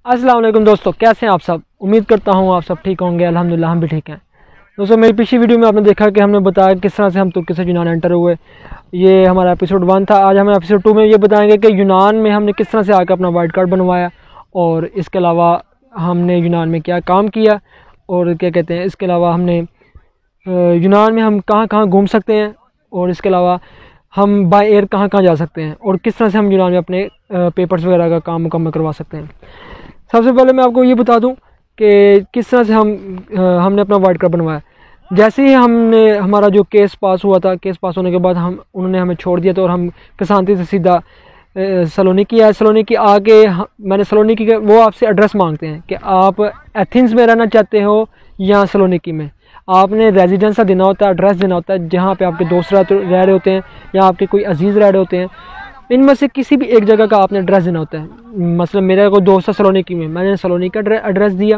अस्सलाम वालेकुम दोस्तों, कैसे हैं आप सब। उम्मीद करता हूँ आप सब ठीक होंगे। अल्हम्दुलिल्लाह हम भी ठीक हैं। दोस्तों, मेरी पिछली वीडियो में आपने देखा कि हमने बताया किस तरह से हम तुर्की से यूनान एंटर हुए। ये हमारा एपिसोड 1 था। आज हम एपिसोड 2 में ये बताएंगे कि यूनान में हमने किस तरह से आकर अपना वाइट कार्ड बनवाया और इसके अलावा हमने यूनान में क्या काम किया और क्या कहते हैं, इसके अलावा हमने यूनान में हम कहाँ कहाँ घूम सकते हैं और इसके अलावा हम बाय एयर कहाँ कहाँ जा सकते हैं और किस तरह से हम यूनान में अपने पेपर्स वगैरह का काम मुकम्मल करवा सकते हैं। सबसे पहले मैं आपको ये बता दूं कि किस तरह से हमने अपना वाइट कार्ड बनवाया। जैसे ही हमारा जो केस पास हुआ था, केस पास होने के बाद उन्होंने हमें छोड़ दिया था और हम कसांती से सीधा सलोनिकी आए। सलोनिकी आके मैंने सलोनिकी के वो आपसे एड्रेस मांगते हैं कि आप एथेंस में रहना चाहते हो या सलोनिकी में। आपने रेजिडेंस देना होता है, एड्रेस देना होता है जहाँ पे आपके दोस्त रह रहे होते हैं या आपके कोई अजीज़ रह रहे होते हैं। इनमें से किसी भी एक जगह का आपने एड्रेस देना होता है। मतलब मेरा कोई दोस्त है सलोनिकी में, मैंने सलोनिकी का एड्रेस दिया।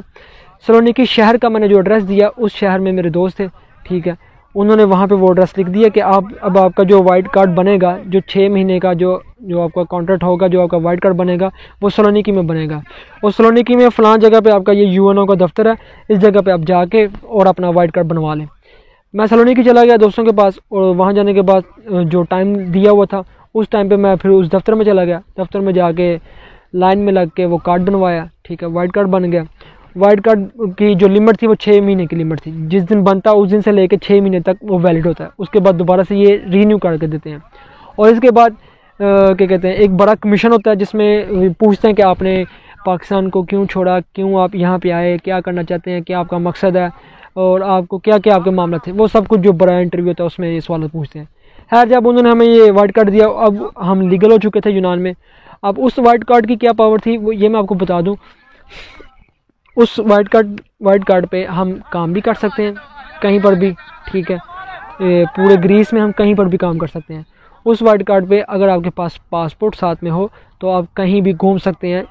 सलोनिकी शहर का मैंने जो एड्रेस दिया, उस शहर में मेरे दोस्त थे, ठीक है। उन्होंने वहाँ पे वो एड्रेस लिख दिया कि अब आपका जो वाइट कार्ड बनेगा, जो 6 महीने का जो आपका कॉन्ट्रैक्ट होगा, जो आपका वाइट कार्ड बनेगा वो सलोनिकी में बनेगा। और सलोनिकी में फ़लाँ जगह पे आपका ये यूएनओ का दफ्तर है, इस जगह पे आप जाके और अपना वाइट कार्ड बनवा लें। मैं सलोनिकी चला गया दोस्तों के पास और वहाँ जाने के बाद जो टाइम दिया हुआ था उस टाइम पे मैं फिर उस दफ्तर में चला गया। दफ्तर में जाके लाइन में लग के वो कार्ड बनवाया, ठीक है। वाइट कार्ड बन गया। वाइट कार्ड की जो लिमिट थी वो 6 महीने की लिमिट थी। जिस दिन बनता उस दिन से लेके 6 महीने तक वो वैलिड होता है। उसके बाद दोबारा से ये रीन्यू करके देते हैं। और इसके बाद क्या कहते हैं, एक बड़ा कमीशन होता है जिसमें पूछते हैं कि आपने पाकिस्तान को क्यों छोड़ा, क्यों आप यहाँ पे आए, क्या करना चाहते हैं, क्या आपका मकसद है और आपको क्या क्या आपके मामला थे, वो सब कुछ जो बड़ा इंटरव्यू होता है उसमें ये सवाल पूछते हैं। खैर, जब उन्होंने हमें ये वाइट कार्ड दिया, अब हम लीगल हो चुके थे यूनान में। अब उस वाइट कार्ड की क्या पावर थी वो ये मैं आपको बता दूं। उस वाइट कार्ड पे हम काम भी कर सकते हैं कहीं पर भी, ठीक है। पूरे ग्रीस में हम कहीं पर भी काम कर सकते हैं। उस वाइट कार्ड पे अगर आपके पास पासपोर्ट साथ में हो तो आप कहीं भी घूम सकते हैं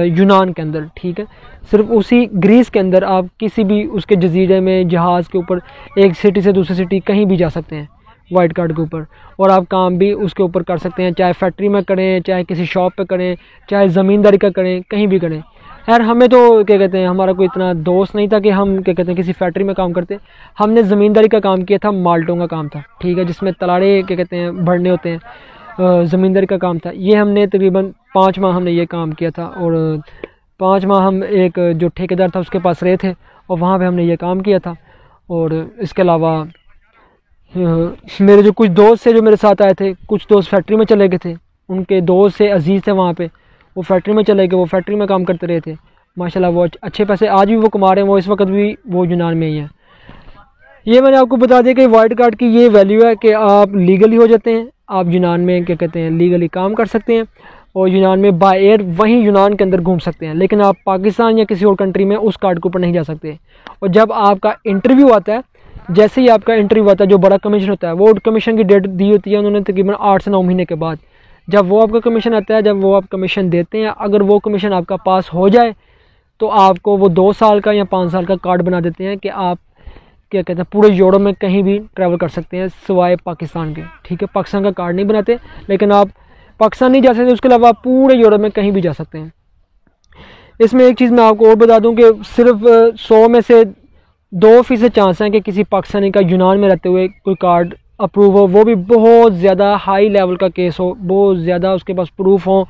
यूनान के अंदर, ठीक है। सिर्फ उसी ग्रीस के अंदर आप किसी भी उसके जजीरे में जहाज़ के ऊपर एक सिटी से दूसरी सिटी कहीं भी जा सकते हैं वाइट कार्ड के ऊपर। और आप काम भी उसके ऊपर कर सकते हैं, चाहे फैक्ट्री में करें, चाहे किसी शॉप पे करें, चाहे ज़मींदारी का करें, कहीं भी करें। यार, हमें तो क्या कहते हैं, हमारा कोई इतना दोस्त नहीं था कि हम क्या कहते हैं किसी फैक्ट्री में काम करते। हमने ज़मींदारी का काम किया था, माल्टों का काम था, ठीक है, जिसमें तलाड़े क्या कहते हैं भरने होते हैं। ज़मींदारी का काम था ये। हमने तकरीबन 5 माह हमने ये काम किया था और 5 माह हम एक जो ठेकेदार था उसके पास रहे थे और वहाँ पे हमने ये काम किया था। और इसके अलावा मेरे जो कुछ दोस्त थे जो मेरे साथ आए थे, कुछ दोस्त फैक्ट्री में चले गए थे, उनके दोस्त से अजीज़ थे वहाँ पे, वो फैक्ट्री में चले गए, वो फैक्ट्री में काम करते रहे थे। माशाल्लाह वो अच्छे पैसे आज भी वो कमा रहे हैं। वो इस वक्त भी वो यूनान में ही है। ये मैंने आपको बता दिया कि वाइट कार्ड की ये वैल्यू है कि आप लीगली हो जाते हैं, आप यूनान में क्या कहते हैं लीगली काम कर सकते हैं और यूनान में बाय एयर वहीं यूनान के अंदर घूम सकते हैं। लेकिन आप पाकिस्तान या किसी और कंट्री में उस कार्ड के ऊपर नहीं जा सकते। और जब आपका इंटरव्यू आता है, जैसे ही आपका इंटरव्यू आता है, जो बड़ा कमीशन होता है, वो कमीशन की डेट दी होती है उन्होंने तकरीबन 8 से 9 महीने के बाद। जब वो आपका कमीशन आता है, जब वो आप कमीशन देते हैं, अगर वो कमीशन आपका पास हो जाए तो आपको वो 2 साल का या 5 साल का कार्ड बना देते हैं कि आप क्या कहते हैं पूरे यूरोप में कहीं भी ट्रैवल कर सकते हैं सिवाय पाकिस्तान के, ठीक है। पाकिस्तान का कार्ड नहीं बनाते, लेकिन आप पाकिस्तान नहीं जा सकते, उसके अलावा आप पूरे यूरोप में कहीं भी जा सकते हैं। इसमें एक चीज़ मैं आपको और बता दूं कि सिर्फ 100 में से 2% चांस हैं कि किसी पाकिस्तानी का यूनान में रहते हुए कोई कार्ड अप्रूव हो, वो भी बहुत ज़्यादा हाई लेवल का केस हो, बहुत ज़्यादा उसके पास प्रूफ हो,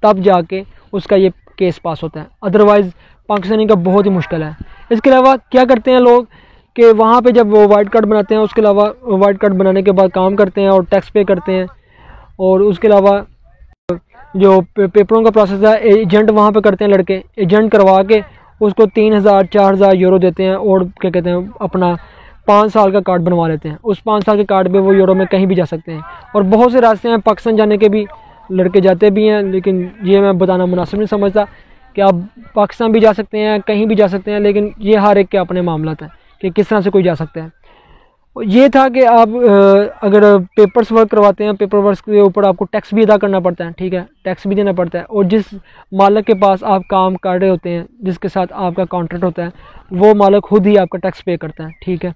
तब जाके उसका ये केस पास होता है। अदरवाइज़ पाकिस्तानी का बहुत ही मुश्किल है। इसके अलावा क्या करते हैं लोग कि वहाँ पे जब वो वाइट कार्ड बनाते हैं, उसके अलावा वाइट कार्ड बनाने के बाद काम करते हैं और टैक्स पे करते हैं। और उसके अलावा जो पेपरों का प्रोसेस है, एजेंट वहाँ पे करते हैं लड़के, एजेंट करवा के उसको 3,000-4,000 यूरो देते हैं और क्या कहते हैं अपना 5 साल का कार्ड बनवा लेते हैं। उस 5 साल के कार्ड पे वो यूरोप में कहीं भी जा सकते हैं। और बहुत से रास्ते हैं पाकिस्तान जाने के भी, लड़के जाते भी हैं, लेकिन ये मैं बताना मुनासिब नहीं समझता कि आप पाकिस्तान भी जा सकते हैं, कहीं भी जा सकते हैं, लेकिन ये हर एक के अपने मामला हैं कि किस तरह से कोई जा सकता है। ये था कि आप अगर पेपर्स वर्क करवाते हैं, पेपर वर्क के ऊपर आपको टैक्स भी अदा करना पड़ता है, ठीक है, टैक्स भी देना पड़ता है। और जिस मालिक के पास आप काम कर रहे होते हैं, जिसके साथ आपका कॉन्ट्रैक्ट होता है, वो मालिक खुद ही आपका टैक्स पे करता है, ठीक है।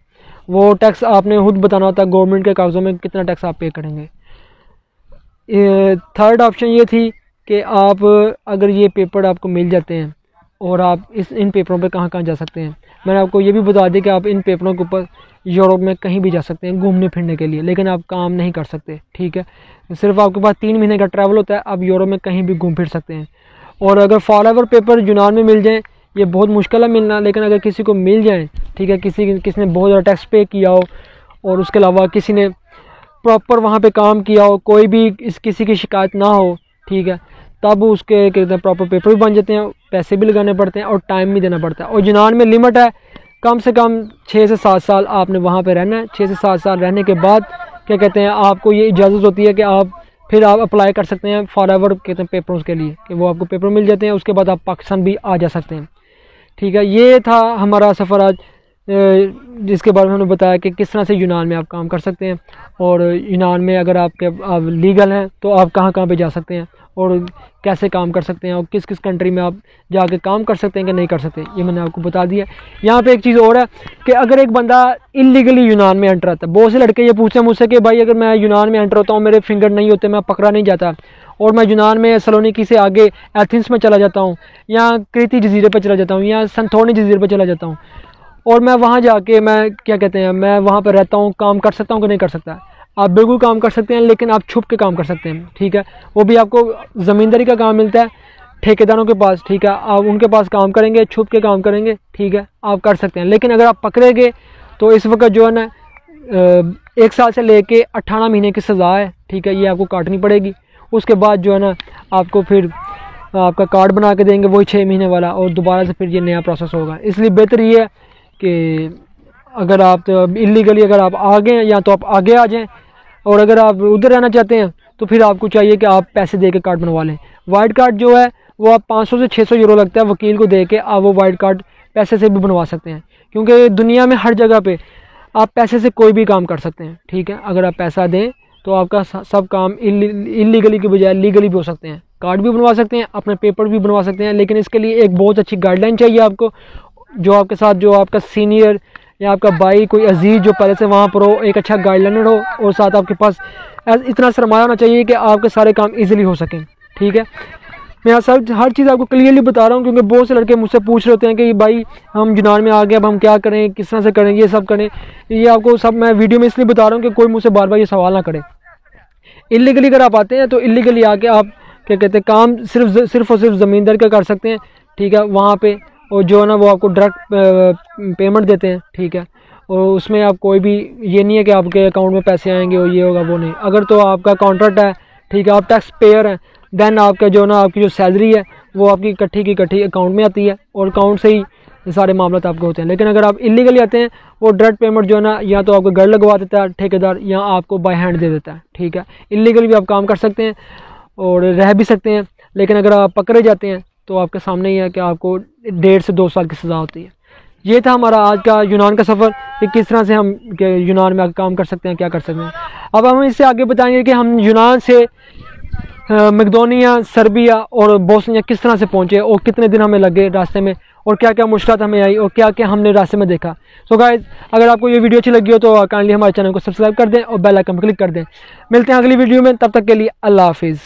वो टैक्स आपने खुद बताना होता है गवर्नमेंट के कागज़ों में कितना टैक्स आप पे करेंगे। थर्ड ऑप्शन ये थी कि आप अगर ये पेपर आपको मिल जाते हैं और आप इन पेपरों पे कहाँ कहाँ जा सकते हैं। मैंने आपको ये भी बता दिया कि आप इन पेपरों के ऊपर यूरोप में कहीं भी जा सकते हैं घूमने फिरने के लिए, लेकिन आप काम नहीं कर सकते, ठीक है। सिर्फ आपके पास 3 महीने का ट्रैवल होता है, आप यूरोप में कहीं भी घूम फिर सकते हैं। और अगर फॉरएवर पेपर यूनान में मिल जाए, ये बहुत मुश्किल है मिलना, लेकिन अगर किसी को मिल जाए, ठीक है, किसी ने बहुत ज़्यादा टैक्स पे किया हो और उसके अलावा किसी ने प्रॉपर वहाँ पे काम किया हो, कोई भी किसी की शिकायत ना हो, ठीक है, तब उसके कहते हैं प्रॉपर पेपर भी बन जाते हैं, पैसे भी लगाने पड़ते हैं और टाइम भी देना पड़ता है। और यूनान में लिमिट है, कम से कम 6 से 7 साल आपने वहाँ पे रहना है। 6 से 7 साल रहने के बाद क्या कहते हैं आपको ये इजाज़त होती है कि आप अप्लाई कर सकते हैं फॉरएवर कहते हैं पेपर्स के लिए, कि वो आपको पेपर मिल जाते हैं, उसके बाद आप पाकिस्तान भी आ जा सकते हैं, ठीक है। ये था हमारा सफ़र आज, जिसके बारे में हमने बताया कि किस तरह से यूनान में आप काम कर सकते हैं, और यूनान में अगर आप लीगल हैं तो आप कहाँ कहाँ पे जा सकते हैं और कैसे काम कर सकते हैं, और किस किस कंट्री में आप जाके काम कर सकते हैं कि नहीं कर सकते, ये मैंने आपको बता दिया। यहाँ पे एक चीज़ और है कि अगर एक बंदा इलीगली यूनान में एंटर आता है, बहुत से लड़के ये पूछते हैं मुझसे कि भाई अगर मैं यूनान में एंटर होता हूँ, मेरे फिंगर नहीं होते, मैं पकड़ा नहीं जाता, और मैं यूनान में सलोनिकी से आगे एथेंस में चला जाता हूँ, या क्रीती जजीरे पर चला जाता हूँ, या संथोनी जजीरे पर चला जाता हूँ, और मैं वहाँ जाके मैं क्या कहते हैं मैं वहाँ पर रहता हूँ, काम कर सकता हूँ कि नहीं कर सकता। आप बिल्कुल काम कर सकते हैं, लेकिन आप छुप के काम कर सकते हैं, ठीक है। वो भी आपको ज़मींदारी का काम मिलता है ठेकेदारों के पास, ठीक है, आप उनके पास काम करेंगे, छुप के काम करेंगे, ठीक है, आप कर सकते हैं। लेकिन अगर आप पकड़े गए तो इस वक्त जो है ना 1 साल से लेके 18 महीने की सज़ा है, ठीक है, ये आपको काटनी पड़ेगी। उसके बाद जो है ना आपको फिर आपका कार्ड बना के देंगे वही 6 महीने वाला, और दोबारा से फिर ये नया प्रोसेस होगा। इसलिए बेहतर ये है कि अगर आप इलीगली अगर आप आ गए या तो आप आगे आ जाएं, और अगर आप उधर रहना चाहते हैं तो फिर आपको चाहिए कि आप पैसे दे के कार्ड बनवा लें। वाइट कार्ड जो है वो आप 500 से 600 यूरो लगता है वकील को दे के, आप वो वाइट कार्ड पैसे से भी बनवा सकते हैं, क्योंकि दुनिया में हर जगह पे आप पैसे से कोई भी काम कर सकते हैं, ठीक है। अगर आप पैसा दें तो आपका सब काम इलीगली के बजाय लीगली भी हो सकते हैं, कार्ड भी बनवा सकते हैं, अपने पेपर भी बनवा सकते हैं। लेकिन इसके लिए एक बहुत अच्छी गाइडलाइन चाहिए आपको, जो आपके साथ जो आपका सीनियर या आपका भाई कोई अजीज जो पहले से वहाँ पर हो, एक अच्छा गाइडलाइनर हो, और साथ आपके पास इतना सरमाया होना चाहिए कि आपके सारे काम इजीली हो सकें, ठीक है। मैं सब हर चीज़ आपको क्लियरली बता रहा हूँ, क्योंकि बहुत से लड़के मुझसे पूछ रहे होते हैं कि भाई हम यूनान में आ गए, अब हम क्या करें, किस तरह से करें, ये सब करें। ये आपको सब मैं वीडियो में इसलिए बता रहा हूँ कि कोई मुझसे बार बार ये सवाल ना करे। इलीगली अगर आप आते हैं तो इलीगली आके आप क्या कहते हैं काम सिर्फ और सिर्फ ज़मींदार का कर सकते हैं, ठीक है, वहाँ पे। और जो है ना वो आपको डायरेक्ट पेमेंट देते हैं, ठीक है, और उसमें आप कोई भी ये नहीं है कि आपके अकाउंट में पैसे आएंगे और ये होगा वो नहीं। अगर तो आपका कॉन्ट्रैक्ट है, ठीक है, आप टैक्स पेयर हैं, देन आपका जो ना आपकी जो सैलरी है वो आपकी इकट्ठी अकाउंट में आती है, और अकाउंट से ही सारे मामले आपके होते हैं। लेकिन अगर आप इलीगली आते हैं, वो डायरेक्ट पेमेंट जो है ना या तो आपको घर लगवा देता है ठेकेदार, या आपको बाय हैंड दे देता है, ठीक है। इलीगली भी आप काम कर सकते हैं और रह भी सकते हैं, लेकिन अगर आप पकड़े जाते हैं तो आपके सामने ही है कि आपको 1.5 से 2 साल की सज़ा होती है। ये था हमारा आज का यूनान का सफ़र, कि किस तरह से हम यूनान में आकर काम कर सकते हैं, क्या कर सकते हैं। अब हम इससे आगे बताएंगे कि हम यूनान से मकदोनिया, सर्बिया और बोस्निया किस तरह से पहुँचे, और कितने दिन हमें लगे रास्ते में, और क्या क्या मुश्किलात हमें आई, और क्या क्या हमने रास्ते में देखा। सो गाइस, अगर आपको ये वीडियो अच्छी लगी हो तो काइंडली हमारे चैनल को सब्सक्राइब कर दें और बेल आइकन पर क्लिक कर दें। मिलते हैं अगली वीडियो में, तब तक के लिए अल्लाह हाफिज़।